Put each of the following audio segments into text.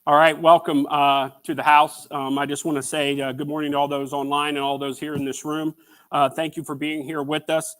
All right, welcome to the house. I just want to say good morning to all those online and all those here in this room. Thank you for being here with us.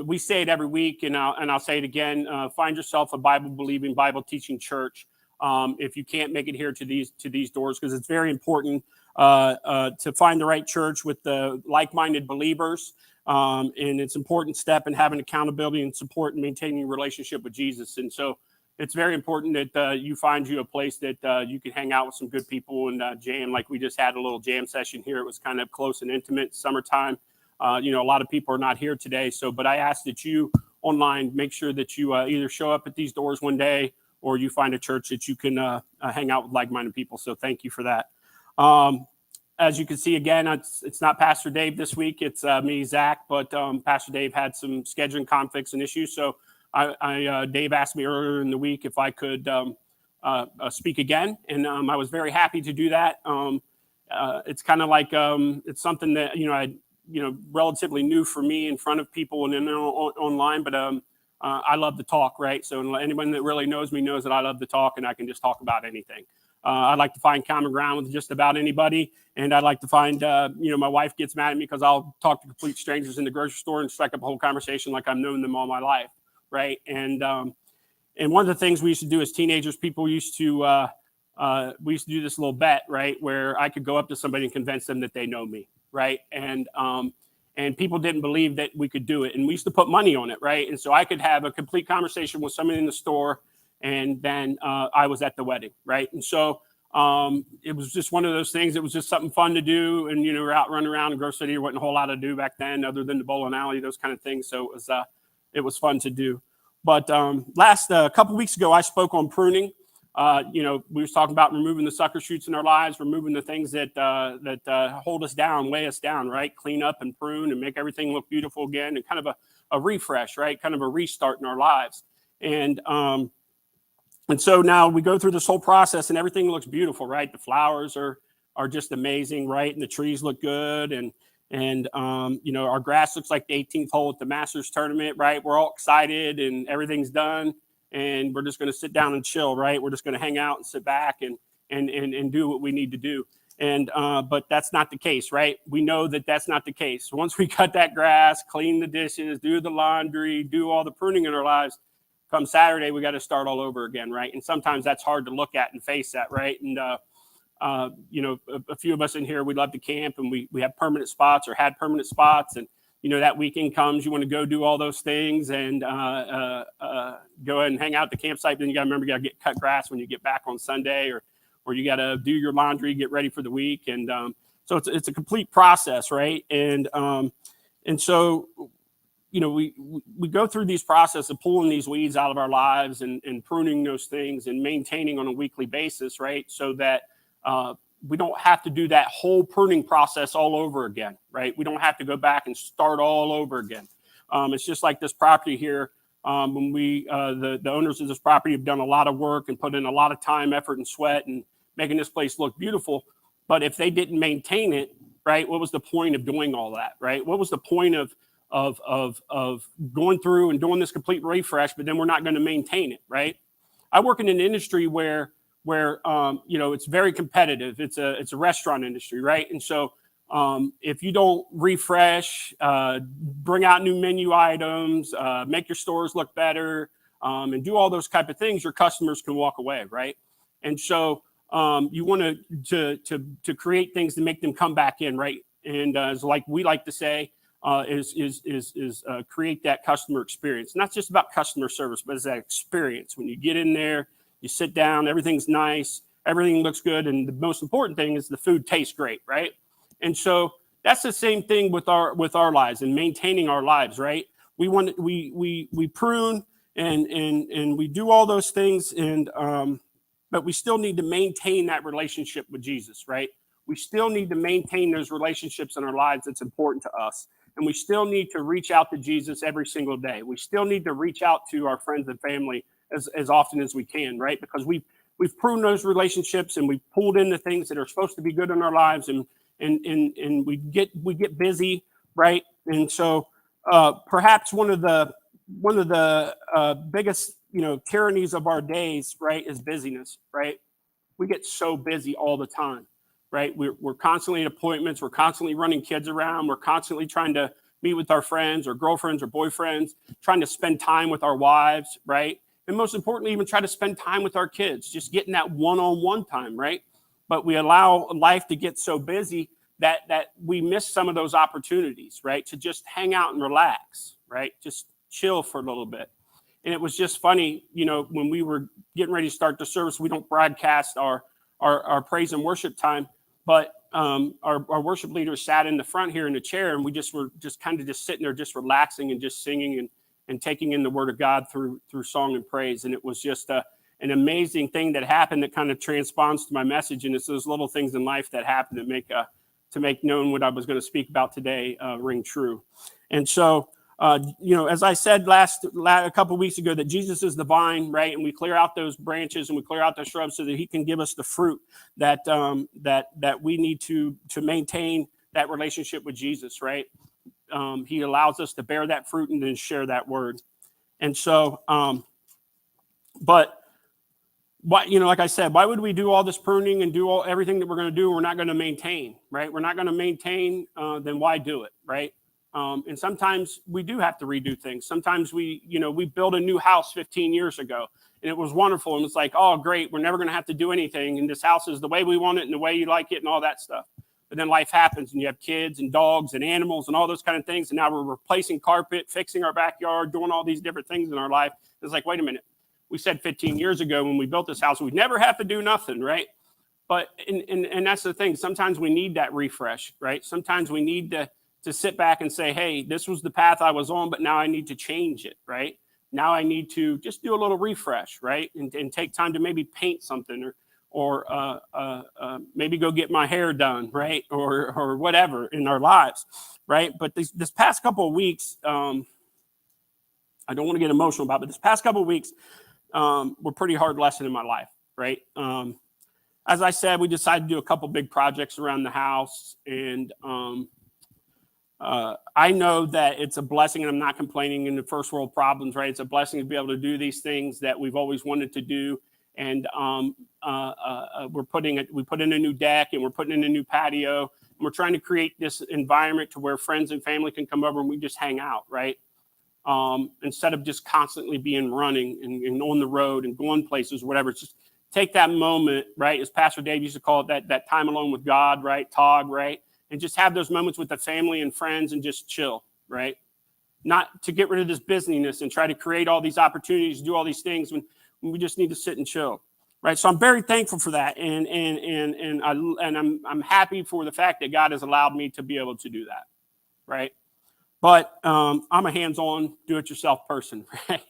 We say it every week, and I'll say it again. Find yourself a Bible-believing, Bible-teaching church. If you can't make it here to these doors, because it's very important to find the right church with the like-minded believers. And it's an important step in having accountability and support and maintaining a relationship with Jesus. And so it's very important that you find you a place that you can hang out with some good people and jam. Like we just had a little jam session here. It was kind of close and intimate, summertime. A lot of people are not here today. But I ask that you online make sure that you either show up at these doors one day or you find a church that you can hang out with like-minded people. So thank you for that. As you can see, again, it's not Pastor Dave this week. It's me, Zach. But Pastor Dave had some scheduling conflicts and issues. So Dave asked me earlier in the week if I could speak again, and I was very happy to do that. It's kind of like it's something that relatively new for me in front of people and then online, but I love to talk, right? So anyone that really knows me knows that I love to talk, and I can just talk about anything. I like to find common ground with just about anybody, and I'd like to find, my wife gets mad at me because I'll talk to complete strangers in the grocery store and strike up a whole conversation like I've known them all my life. Right. And one of the things we used to do as teenagers, people used to we used to do this little bet, right, where I could go up to somebody and convince them that they know me. Right. And people didn't believe that we could do it. And we used to put money on it. Right. And so I could have a complete conversation with somebody in the store. And then I was at the wedding. Right. And so it was just one of those things. It was just something fun to do. And, we're out running around in Grove City. There wasn't a whole lot to do back then other than the bowling alley, those kind of things. So it was fun to do. But last couple weeks ago, I spoke on pruning. We was talking about removing the sucker shoots in our lives, removing the things that hold us down, weigh us down, right? Clean up and prune and make everything look beautiful again, and kind of a refresh, right? Kind of a restart in our lives. And so now we go through this whole process, and everything looks beautiful, right? The flowers are just amazing, right? And the trees look good, and our grass looks like the 18th hole at the Masters tournament, right? We're all excited and everything's done, and we're just going to sit down and chill, right? We're just going to hang out and sit back and do what we need to do. And but that's not the case, right? We know that that's not the case. Once we cut that grass, clean the dishes, do the laundry, do all the pruning in our lives, come Saturday, we got to start all over again, right? And sometimes that's hard to look at and face that, right? And a few of us in here, we love to camp, and we have permanent spots or had permanent spots. And, that weekend comes, you want to go do all those things and go ahead and hang out at the campsite. Then you got to remember, you got to get cut grass when you get back on Sunday, or you got to do your laundry, get ready for the week. And so it's a complete process, right? And so, we go through these processes of pulling these weeds out of our lives and pruning those things and maintaining on a weekly basis, right? So that we don't have to do that whole pruning process all over again, right? We don't have to go back and start all over again. It's just like this property here. When the owners of this property have done a lot of work and put in a lot of time, effort, and sweat and making this place look beautiful. But if they didn't maintain it, right, what was the point of doing all that, right? What was the point of going through and doing this complete refresh, but then we're not going to maintain it, right? I work in an industry where it's very competitive. It's a restaurant industry, right? And so if you don't refresh, bring out new menu items, make your stores look better, and do all those type of things, your customers can walk away, right? And so you want to create things to make them come back in, right? And as like we like to say, is create that customer experience. Not just about customer service, but it's that experience. When you get in there, you sit down, everything's nice, everything looks good, and the most important thing is the food tastes great, right? And so that's the same thing with our lives and maintaining our lives, right? We prune and we do all those things, and but we still need to maintain that relationship with Jesus, right? We still need to maintain those relationships in our lives that's important to us. And we still need to reach out to Jesus every single day. We still need to reach out to our friends and family as often as we can, right? Because we've pruned those relationships, and we've pulled in the things that are supposed to be good in our lives, and we get busy, right? And so perhaps one of the biggest tyrannies of our days, right, is busyness, right? we get so busy all the time, right? We're constantly at appointments. We're constantly running kids around. We're constantly trying to meet with our friends or girlfriends or boyfriends, trying to spend time with our wives, right? And most importantly, even try to spend time with our kids, just getting that one-on-one time, right? But we allow life to get so busy that we miss some of those opportunities, right? To just hang out and relax, right? Just chill for a little bit. And it was just funny, when we were getting ready to start the service, we don't broadcast our praise and worship time, but our worship leader sat in the front here in the chair, and we were kind of just sitting there, just relaxing and just singing and taking in the Word of God through song and praise. And it was just an amazing thing that happened that kind of transponds to my message. And it's those little things in life that happen to make known what I was going to speak about today ring true. And so, as I said a couple of weeks ago, that Jesus is the vine, right? And we clear out those branches and we clear out the shrubs so that he can give us the fruit that we need to maintain that relationship with Jesus, right? He allows us to bear that fruit and then share that word. And so, but why, like I said, why would we do all this pruning and do everything that we're going to do? We're not going to maintain, right? We're not going to maintain, then why do it, right? And sometimes we do have to redo things. Sometimes we built a new house 15 years ago and it was wonderful. And it's like, oh, great. We're never going to have to do anything. And this house is the way we want it and the way you like it and all that stuff. But then life happens and you have kids and dogs and animals and all those kind of things. And now we're replacing carpet, fixing our backyard, doing all these different things in our life. It's like, wait a minute. We said 15 years ago when we built this house, we'd never have to do nothing, right? But, and that's the thing. Sometimes we need that refresh, right? Sometimes we need to sit back and say, hey, this was the path I was on, but now I need to change it, right? Now I need to just do a little refresh, right? And take time to maybe paint something or maybe go get my hair done, right? Or whatever in our lives, right? But this past couple of weeks, I don't want to get emotional about it, but this past couple of weeks were pretty hard lesson in my life, right? As I said, we decided to do a couple big projects around the house, and I know that it's a blessing, and I'm not complaining in the first world problems, right? It's a blessing to be able to do these things that we've always wanted to do. And we put in a new deck, and we're putting in a new patio, and we're trying to create this environment to where friends and family can come over and we just hang out, right? Instead of just constantly being running and on the road and going places, whatever. It's just take that moment, right? As Pastor Dave used to call it, that time alone with God, right? Tog, right? And just have those moments with the family and friends and just chill, right? Not to get rid of this busyness and try to create all these opportunities, do all these things when we just need to sit and chill, right? So I'm very thankful for that, and I'm happy for the fact that God has allowed me to be able to do that, right? But I'm a hands-on, do-it-yourself person, right?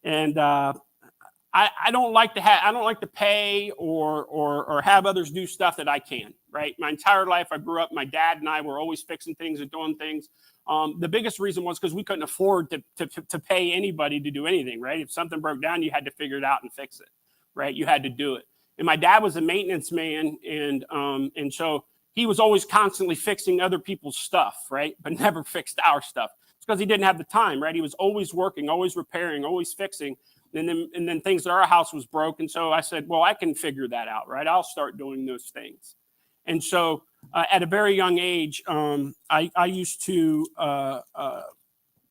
And I don't like to pay or have others do stuff that I can, right? My entire life, I grew up, my dad and I were always fixing things and doing things. The biggest reason was because we couldn't afford to pay anybody to do anything, right? If something broke down, you had to figure it out and fix it, right? You had to do it. And my dad was a maintenance man, and so he was always constantly fixing other people's stuff, right? But never fixed our stuff. It's because he didn't have the time, right? He was always working, always repairing, always fixing. And then things at our house was broke. And so I said, well, I can figure that out, right? I'll start doing those things. And so at a very young age, I used to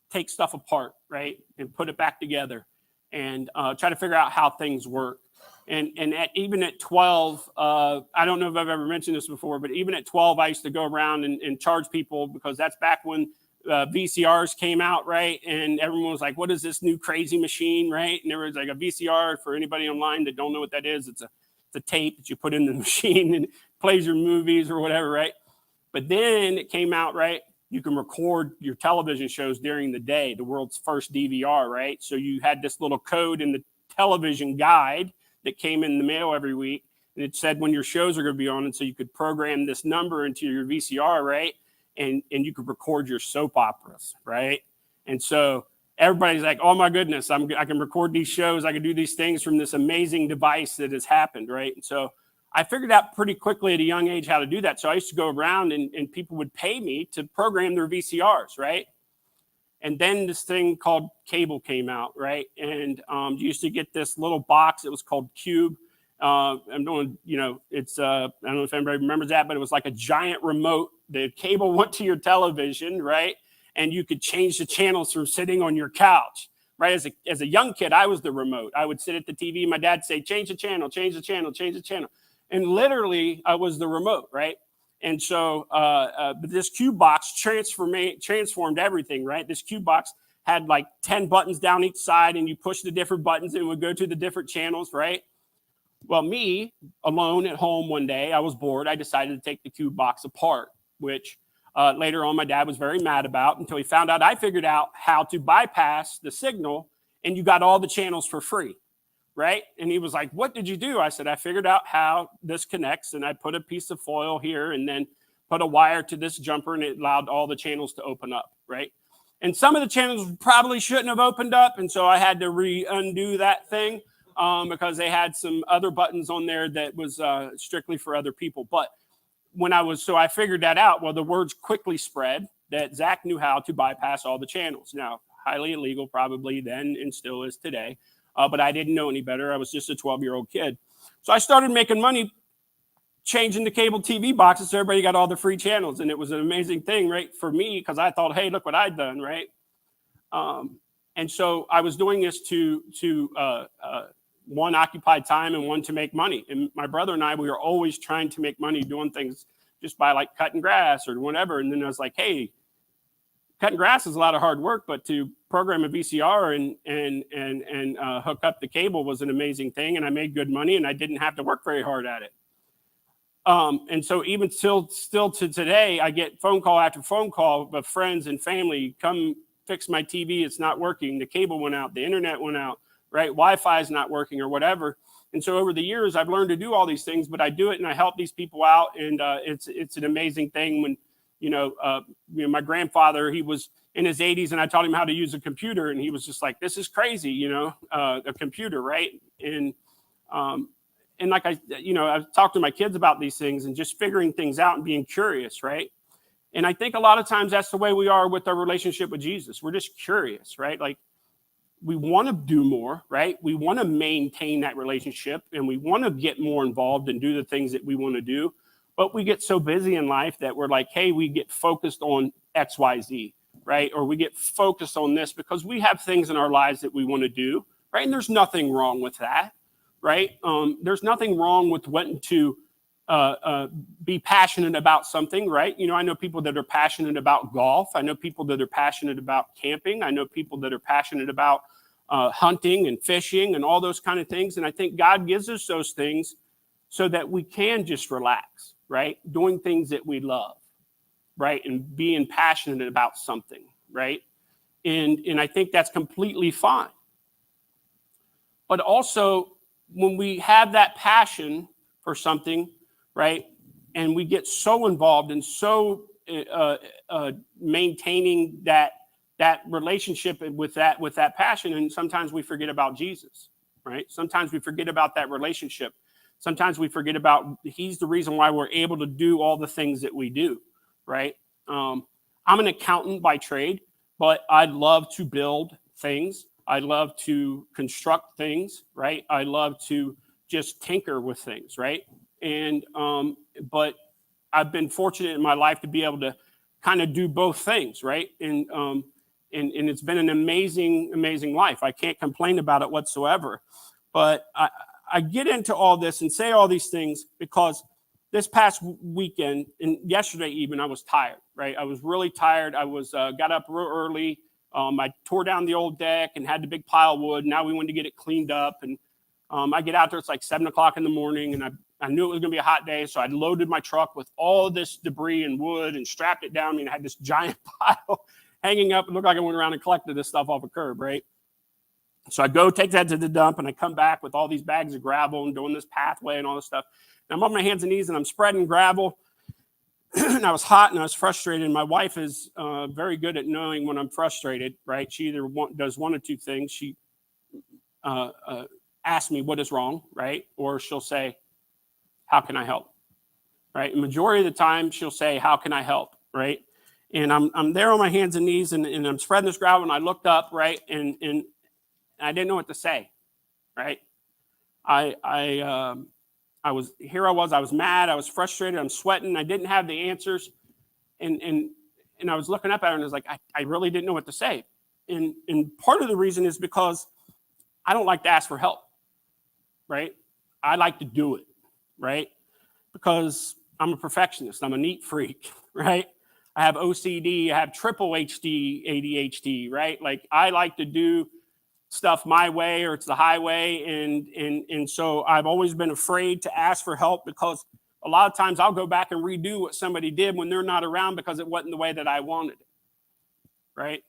take stuff apart, right? And put it back together and try to figure out how things work. And even at 12, I don't know if I've ever mentioned this before, but even at 12, I used to go around and charge people, because that's back when VCRs came out, right? And everyone was like, what is this new crazy machine, right? And there was like a VCR, for anybody online that don't know what that is, it's a tape that you put in the machine and it plays your movies or whatever, right? But then it came out, right? You can record your television shows during the day, the world's first DVR, right? So you had this little code in the television guide that came in the mail every week, and it said when your shows are going to be on, and so you could program this number into your VCR, right? And you could record your soap operas, right? And so everybody's like, oh my goodness, I can record these shows, I can do these things from this amazing device that has happened, right? And so I figured out pretty quickly at a young age how to do that. So I used to go around and people would pay me to program their VCRs, right? And then this thing called cable came out, right? And you used to get this little box. It was called Cube. I'm doing, it's, I don't know if anybody remembers that, but it was like a giant remote. The cable went to your television, right? And you could change the channels from sitting on your couch, right? As a young kid, I was the remote. I would sit at the TV. My dad would say, change the channel, change the channel, change the channel. And literally, I was the remote, right? And so but this cube box transformed everything, right? This cube box had like 10 buttons down each side, and you push the different buttons and it would go to the different channels, right? Well, me, alone at home one day, I was bored. I decided to take the cube box apart, which later on my dad was very mad about until he found out I figured out how to bypass the signal and you got all the channels for free, right? And he was like, what did you do? I said, I figured out how this connects, and I put a piece of foil here and then put a wire to this jumper, and it allowed all the channels to open up, right? And some of the channels probably shouldn't have opened up, and so I had to undo that thing. Because they had some other buttons on there that was strictly for other people. But I figured that out. Well, the words quickly spread that Zach knew how to bypass all the channels. Now, highly illegal probably then and still is today. But I didn't know any better. I was just a 12-year-old kid. So I started making money changing the cable TV boxes so everybody got all the free channels. And it was an amazing thing, right, for me, because I thought, hey, look what I'd done, right? And so I was doing this to one, occupy time, and one, to make money. And my brother and I, we were always trying to make money doing things just by like cutting grass or whatever. And then I was like, hey, cutting grass is a lot of hard work, but to program a VCR and hook up the cable was an amazing thing. And I made good money, and I didn't have to work very hard at it. And so even still to today, I get phone call after phone call of friends and family, come fix my TV. It's not working. The cable went out. The internet went out. Right? Wi-Fi is not working or whatever. And so over the years, I've learned to do all these things, but I do it and I help these people out. And it's an amazing thing when, my grandfather, he was in his 80s and I taught him how to use a computer, and he was just like, this is crazy, a computer. Right. And like I've talked to my kids about these things and just figuring things out and being curious. Right. And I think a lot of times that's the way we are with our relationship with Jesus. We're just curious, right? Like, we want to do more, right? We want to maintain that relationship, and we want to get more involved and do the things that we want to do. But we get so busy in life that we're like, hey, we get focused on X, Y, Z, right? Or we get focused on this because we have things in our lives that we want to do, right? And there's nothing wrong with that, right? There's nothing wrong with wanting to be passionate about something, right? I know people that are passionate about golf. I know people that are passionate about camping. I know people that are passionate about hunting and fishing and all those kind of things. And I think God gives us those things so that we can just relax, right? Doing things that we love, right? And being passionate about something, right? And I think that's completely fine. But also, when we have that passion for something, right, and we get so involved and so maintaining that relationship with that passion, and sometimes we forget about Jesus, right? Sometimes we forget about that relationship. Sometimes we forget about he's the reason why we're able to do all the things that we do, right? I'm an accountant by trade, but I love to build things. I love to construct things, right? I love to just tinker with things, right? And but I've been fortunate in my life to be able to kind of do both things, right? And it's been an amazing life. I can't complain about it whatsoever. But I get into all this and say all these things because this past weekend and yesterday even, I was tired, right? I was really tired. I was got up real early. I tore down the old deck and had the big pile of wood. Now we wanted to get it cleaned up. And I get out there, it's like 7 o'clock in the morning, and I knew it was going to be a hot day, so I loaded my truck with all this debris and wood and strapped it down. I mean, I had this giant pile hanging up. It looked like I went around and collected this stuff off a curb, right? So I go take that to the dump, and I come back with all these bags of gravel and doing this pathway and all this stuff. And I'm on my hands and knees, and I'm spreading gravel. And I was hot, and I was frustrated. And my wife is very good at knowing when I'm frustrated, right? She either does one or two things. She asks me what is wrong, right? Or she'll say, how can I help? Right? The majority of the time, she'll say, how can I help? Right? And I'm there on my hands and knees, and I'm spreading this gravel, and I looked up, right? And I didn't know what to say, right? I was mad, I was frustrated, I'm sweating, I didn't have the answers, and I was looking up at her and I was like, I really didn't know what to say. And part of the reason is because I don't like to ask for help, right? I like to do it, right? Because I'm a perfectionist, I'm a neat freak, right? I have OCD, I have triple HD, ADHD, right? Like I like to do stuff my way or it's the highway. And so I've always been afraid to ask for help because a lot of times I'll go back and redo what somebody did when they're not around because it wasn't the way that I wanted it, right?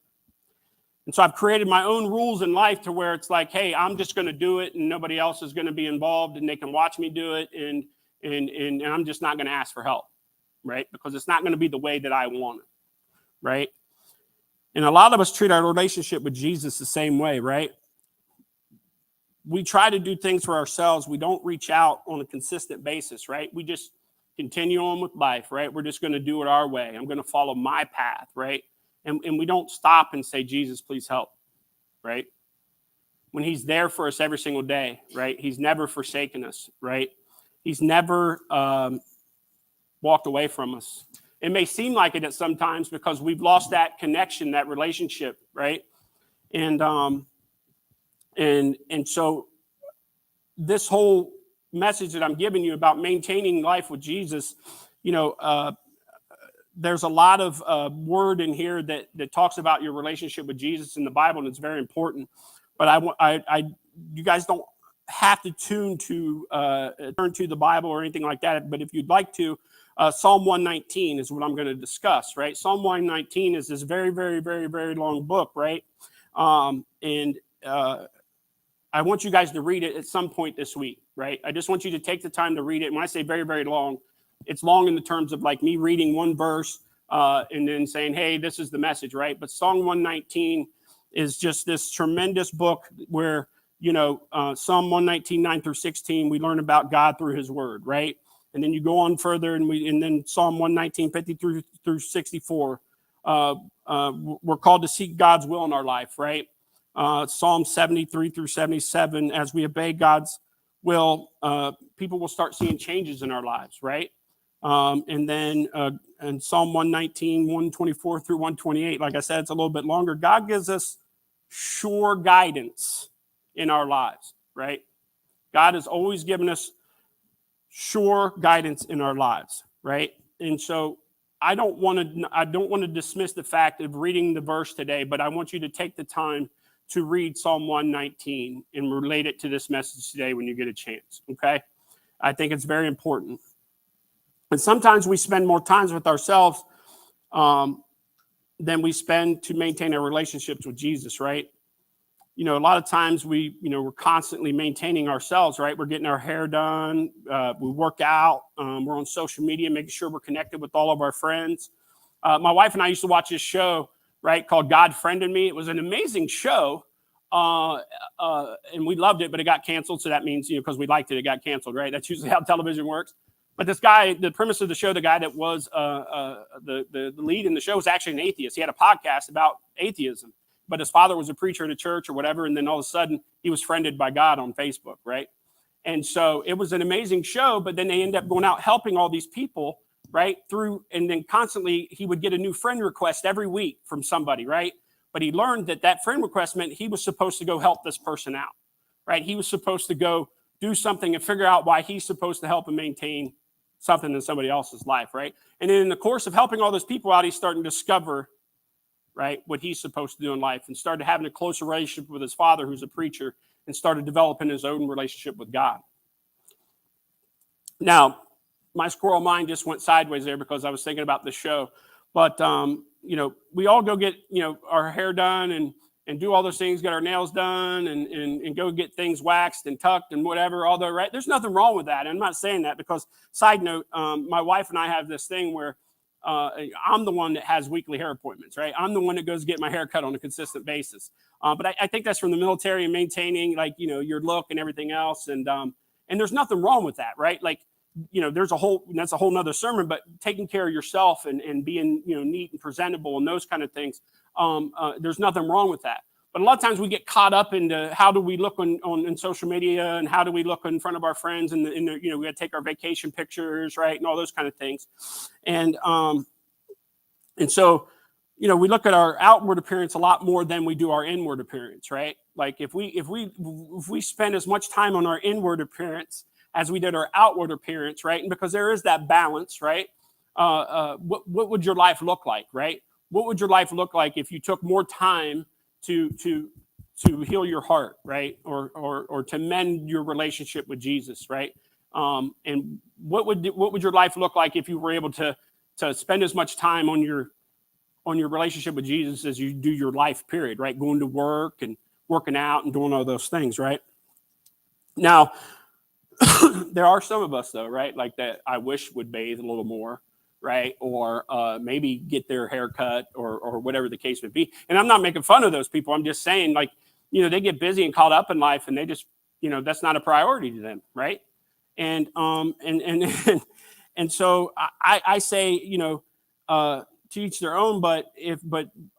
And so I've created my own rules in life to where it's like, hey, I'm just going to do it and nobody else is going to be involved and they can watch me do it. And I'm just not going to ask for help, right? Because it's not going to be the way that I want it, right? And a lot of us treat our relationship with Jesus the same way, right? We try to do things for ourselves. We don't reach out on a consistent basis, right? We just continue on with life, right? We're just going to do it our way. I'm going to follow my path, right? And we don't stop and say, Jesus, please help, right? When he's there for us every single day, right? He's never forsaken us, right? He's never walked away from us. It may seem like it at sometimes because we've lost that connection, that relationship, right? And so this whole message that I'm giving you about maintaining life with Jesus, there's a lot of word in here that talks about your relationship with Jesus in the Bible, and it's very important. But you guys don't have to turn to the Bible or anything like that. But if you'd like to, Psalm 119 is what I'm going to discuss, right? Psalm 119 is this very, very, very, very long book, right? And I want you guys to read it at some point this week, right? I just want you to take the time to read it. And when I say very, very long, it's long in the terms of like me reading one verse and then saying, hey, this is the message, right? But Psalm 119 is just this tremendous book where, Psalm 119, 9 through 16, we learn about God through his word, right? And then you go on further and then Psalm 119, 50 through 64, we're called to seek God's will in our life, right? Psalm 73 through 77, as we obey God's will, people will start seeing changes in our lives, right? And then in Psalm 119, 124 through 128, like I said, it's a little bit longer. God gives us sure guidance in our lives, right? God has always given us sure guidance in our lives, right? And so I don't want to dismiss the fact of reading the verse today, but I want you to take the time to read Psalm 119 and relate it to this message today when you get a chance, okay? I think it's very important. And sometimes we spend more time with ourselves than we spend to maintain our relationships with Jesus, right? A lot of times we're constantly maintaining ourselves, right? We're getting our hair done, we work out, we're on social media, making sure we're connected with all of our friends. My wife and I used to watch this show, right, called God Friended Me. It was an amazing show, and we loved it, but it got canceled. So that means, because we liked it, it got canceled, right? That's usually how television works. But this guy, the premise of the show, the guy that was the lead in the show was actually an atheist. He had a podcast about atheism, but his father was a preacher at a church or whatever. And then all of a sudden he was friended by God on Facebook, right? And so it was an amazing show, but then they end up going out helping all these people, right? And then constantly he would get a new friend request every week from somebody, right? But he learned that friend request meant he was supposed to go help this person out, right? He was supposed to go do something and figure out why he's supposed to help and maintain something in somebody else's life, right? And then in the course of helping all those people out, he's starting to discover, right, what he's supposed to do in life, and started having a closer relationship with his father, who's a preacher, and started developing his own relationship with God. Now, my squirrel mind just went sideways there because I was thinking about the show. But, we all go get, our hair done and do all those things, get our nails done and go get things waxed and tucked and whatever. Although, right, there's nothing wrong with that. And I'm not saying that because, side note, my wife and I have this thing where I'm the one that has weekly hair appointments, right? I'm the one that goes get my hair cut on a consistent basis. But I think that's from the military and maintaining your look and everything else. And there's nothing wrong with that, right? Like, that's a whole nother sermon, but taking care of yourself and being, neat and presentable and those kind of things. There's nothing wrong with that. But a lot of times we get caught up into how do we look on social media, and how do we look in front of our friends, and we got to take our vacation pictures, right, and all those kind of things. And so, we look at our outward appearance a lot more than we do our inward appearance, right? Like if we spend as much time on our inward appearance as we did our outward appearance, right? And because there is that balance, right? What would your life look like, right? What would your life look like if you took more time to heal your heart, right? Or to mend your relationship with Jesus, right? And what would your life look like if you were able to spend as much time on your relationship with Jesus as you do your life period, right? Going to work and working out and doing all those things, right? Now, there are some of us though, right? Like that I wish would bathe a little more, right? Or maybe get their hair cut or whatever the case would be. And I'm not making fun of those people. I'm just saying, like, they get busy and caught up in life, and they just, that's not a priority to them, right? And so I say, to each their own, but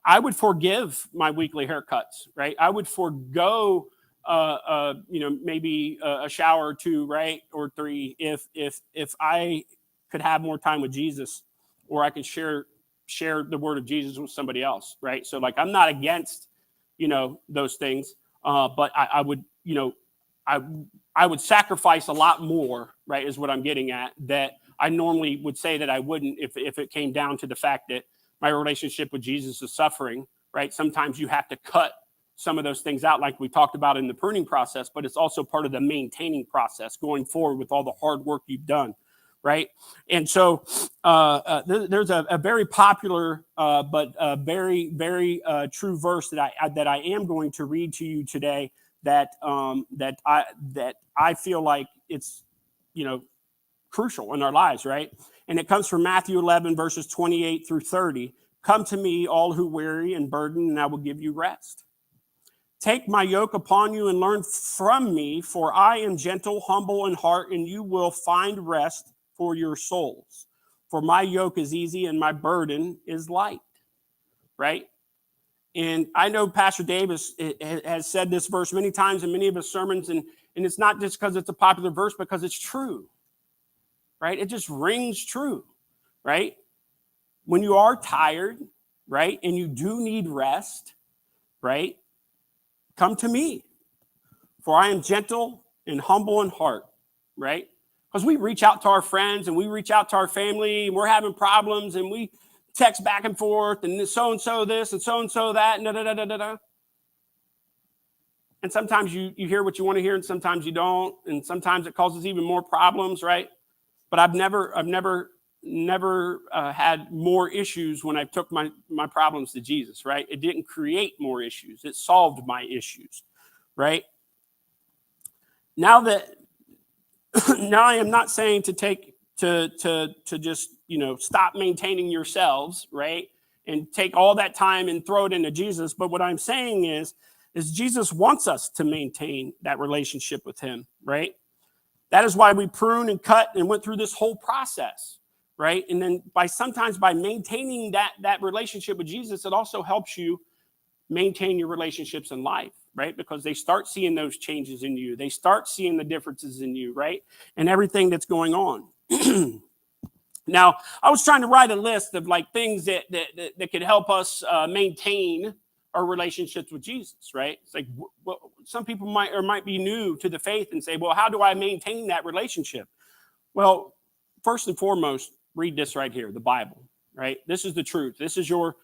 I would forgive my weekly haircuts, right? I would forego maybe a shower or two, right, or three, if I could have more time with Jesus, or I could share the word of Jesus with somebody else, right? So like, I'm not against those things, but I would I would sacrifice a lot more, right, is what I'm getting at, that I normally would say that I wouldn't if it came down to the fact that my relationship with Jesus is suffering, right? Sometimes you have to cut some of those things out, like we talked about in the pruning process, but it's also part of the maintaining process going forward with all the hard work you've done, right? And so there's a very popular but very, very true verse that I am going to read to you today that I feel like it's crucial in our lives, right? And it comes from Matthew 11 verses 28 through 30. Come to me, all who weary and burdened, and I will give you rest. Take my yoke upon you and learn from me, for I am gentle, humble in heart, and you will find rest for your souls. For my yoke is easy and my burden is light, right? And I know Pastor Davis has said this verse many times in many of his sermons, and it's not just because it's a popular verse, because it's true, right? It just rings true, right? When you are tired, right, and you do need rest, right, come to me, for I am gentle and humble in heart, right? Because we reach out to our friends and we reach out to our family, and we're having problems, and we text back and forth, and so-and-so this and so-and-so that, and da-da-da-da-da. And sometimes you hear what you want to hear, and sometimes you don't, and sometimes it causes even more problems, right? But I've never had more issues when I took my problems to Jesus, right? It didn't create more issues. It solved my issues, right? Now I am not saying to just, stop maintaining yourselves, right? And take all that time and throw it into Jesus. But what I'm saying is Jesus wants us to maintain that relationship with him, right? That is why we prune and cut and went through this whole process, right? And then sometimes by maintaining that relationship with Jesus, it also helps you maintain your relationships in life, right? Because they start seeing those changes in you. They start seeing the differences in you, right? And everything that's going on. Now, I was trying to write a list of like things that could help us maintain our relationships with Jesus, right? It's like, some people might be new to the faith and say, well, how do I maintain that relationship? Well, first and foremost, read this right here, the Bible, right? This is the truth. This is your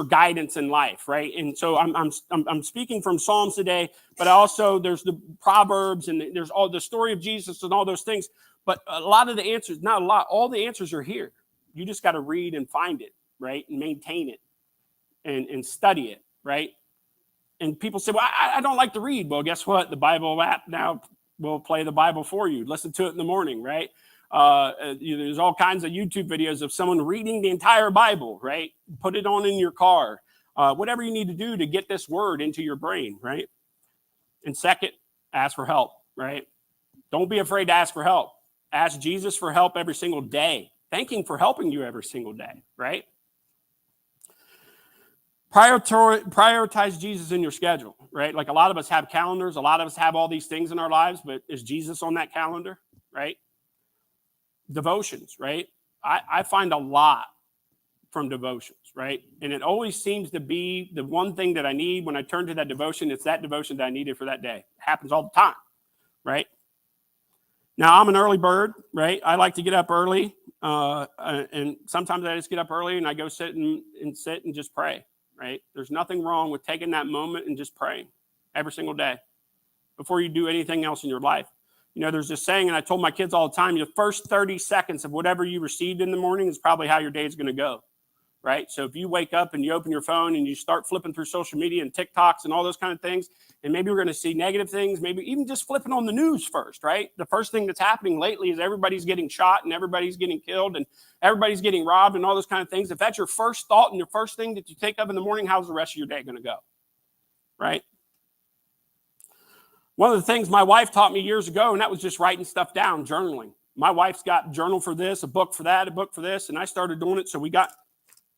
guidance in life, right? And so I'm speaking from Psalms today, but also there's the Proverbs, and there's all the story of Jesus and all those things. But a lot of the answers, not a lot, all the answers are here. You just got to read and find it, right? And maintain it and study it, right? And people say, well, I don't like to read. Well, guess what? The Bible app now will play the Bible for you. Listen to it in the morning, right? There's all kinds of YouTube videos of someone reading the entire Bible, right? Put it on in your car. Whatever you need to do to get this word into your brain, right? And second, ask for help, right? Don't be afraid to ask for help. Ask Jesus for help every single day. Thank him for helping you every single day, right? Prioritize Jesus in your schedule, right? Like a lot of us have calendars. A lot of us have all these things in our lives, but is Jesus on that calendar, right? Devotions, right? I find a lot from devotions, right? And it always seems to be the one thing that I need when I turn to that devotion. It's that devotion that I needed for that day. It happens all the time, right? Now, I'm an early bird, right? I like to get up early. And sometimes I just get up early and I go sit and just pray, right? There's nothing wrong with taking that moment and just praying every single day before you do anything else in your life. You know, there's this saying, and I told my kids all the time, the first 30 seconds of whatever you received in the morning is probably how your day is going to go, right? So if you wake up and you open your phone and you start flipping through social media and TikToks and all those kind of things, and maybe we're going to see negative things, maybe even just flipping on the news first, right? The first thing that's happening lately is everybody's getting shot and everybody's getting killed and everybody's getting robbed and all those kind of things. If that's your first thought and your first thing that you take up in the morning, how's the rest of your day going to go, right? One of the things my wife taught me years ago, and that was just writing stuff down, journaling. My wife's got a journal for this, a book for that, a book for this, and I started doing it. So we got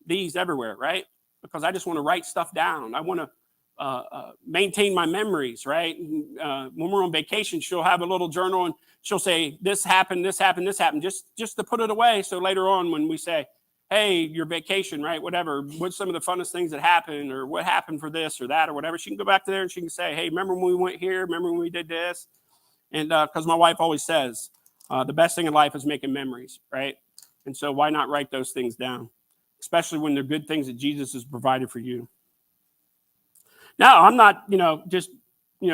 these everywhere, right? Because I just want to write stuff down. I want to maintain my memories, right? When we're on vacation, she'll have a little journal and she'll say, this happened, this happened, this happened, just to put it away. So later on when we say, hey, your vacation, right? Whatever, what's some of the funnest things that happened or what happened for this or that or whatever, she can go back to there and she can say, hey, remember when we went here? Remember when we did this? And because my wife always says, the best thing in life is making memories, right? And so why not write those things down, especially when they're good things that Jesus has provided for you. Now, I'm not, just,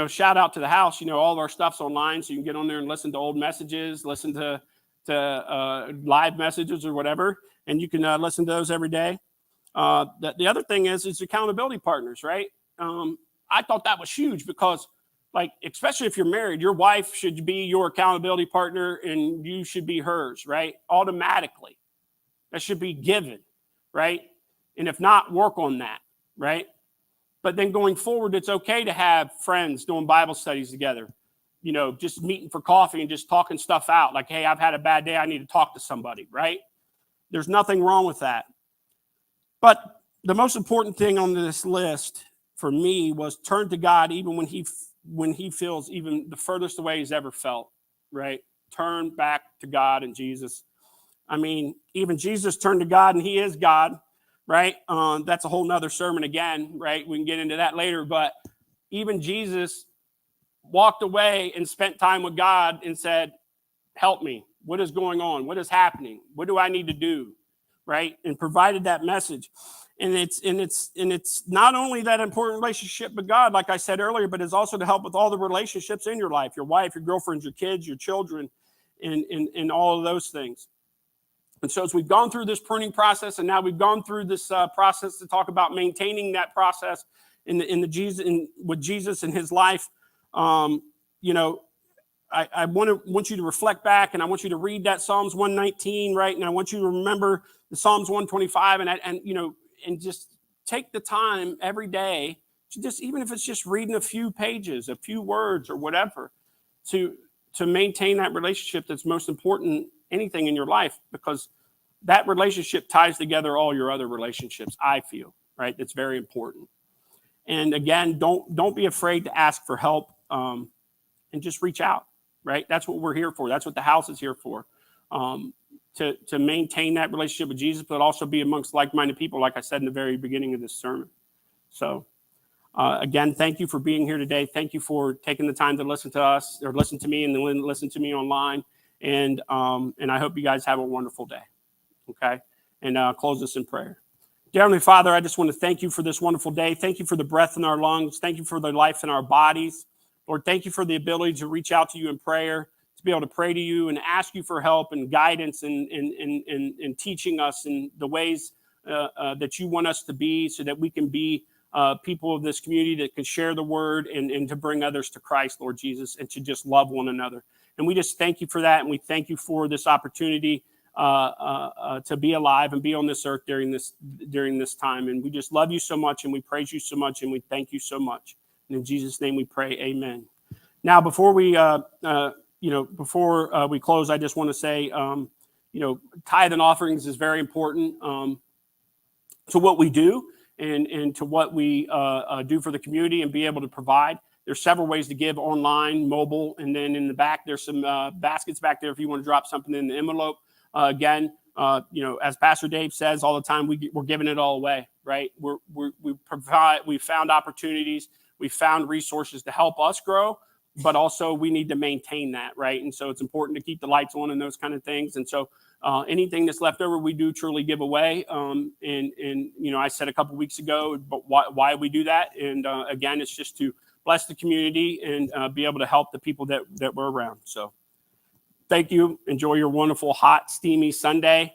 shout out to the house. All of our stuff's online, so you can get on there and listen to old messages, listen to live messages or whatever, and you can listen to those every day. The other thing is accountability partners, right? I thought that was huge because, like, especially if you're married, your wife should be your accountability partner and you should be hers, right? Automatically. That should be given, right? And if not, work on that, right? But then going forward, it's okay to have friends doing Bible studies together, just meeting for coffee and just talking stuff out. Like, hey, I've had a bad day. I need to talk to somebody, right? There's nothing wrong with that. But the most important thing on this list for me was turn to God even when he feels even the furthest away he's ever felt, right? Turn back to God and Jesus. I mean, even Jesus turned to God and he is God, right? That's a whole nother sermon again, right? We can get into that later, but even Jesus walked away and spent time with God and said, help me. What is going on? What is happening? What do I need to do? Right? And provided that message. And it's not only that important relationship with God, like I said earlier, but it's also to help with all the relationships in your life, your wife, your girlfriends, your kids, your children, and all of those things. And so as we've gone through this pruning process, and now we've gone through this process to talk about maintaining that process with Jesus in his life, I want you to reflect back, and I want you to read that Psalms 119, right? And I want you to remember the Psalms 125, and just take the time every day to just, even if it's just reading a few pages, a few words or whatever, to maintain that relationship that's most important, anything in your life, because that relationship ties together all your other relationships, I feel, right? That's very important. And again, don't be afraid to ask for help, and just reach out, right? That's what we're here for. That's what the house is here for, to maintain that relationship with Jesus, but also be amongst like-minded people, like I said in the very beginning of this sermon. So again, thank you for being here today. Thank you for taking the time to listen to us, or listen to me, and then listen to me online. And I hope you guys have a wonderful day. Okay? And close us in prayer. Dear Heavenly Father, I just want to thank you for this wonderful day. Thank you for the breath in our lungs. Thank you for the life in our bodies. Lord, thank you for the ability to reach out to you in prayer, to be able to pray to you and ask you for help and guidance and teaching us in the ways that you want us to be, so that we can be people of this community that can share the word and to bring others to Christ, Lord Jesus, and to just love one another. And we just thank you for that. And we thank you for this opportunity to be alive and be on this earth during this time. And we just love you so much, and we praise you so much, and we thank you so much. And in Jesus' name we pray, amen. Now, before we close, I just want to say, tithe and offerings is very important to what we do. and to what we do for the community and be able to provide. There's several ways to give: online, mobile, and then in the back, there's some baskets back there if you want to drop something in the envelope. Again, as Pastor Dave says all the time, we're giving it all away, right? We found opportunities, we found resources to help us grow, but also we need to maintain that, right? And so it's important to keep the lights on and those kind of things. And so anything that's left over, we do truly give away. I said a couple weeks ago, but why we do that? And again, it's just to bless the community and be able to help the people that we're around. So thank you. Enjoy your wonderful, hot, steamy Sunday.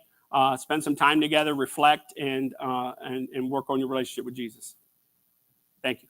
Spend some time together, reflect, and work on your relationship with Jesus. Thank you.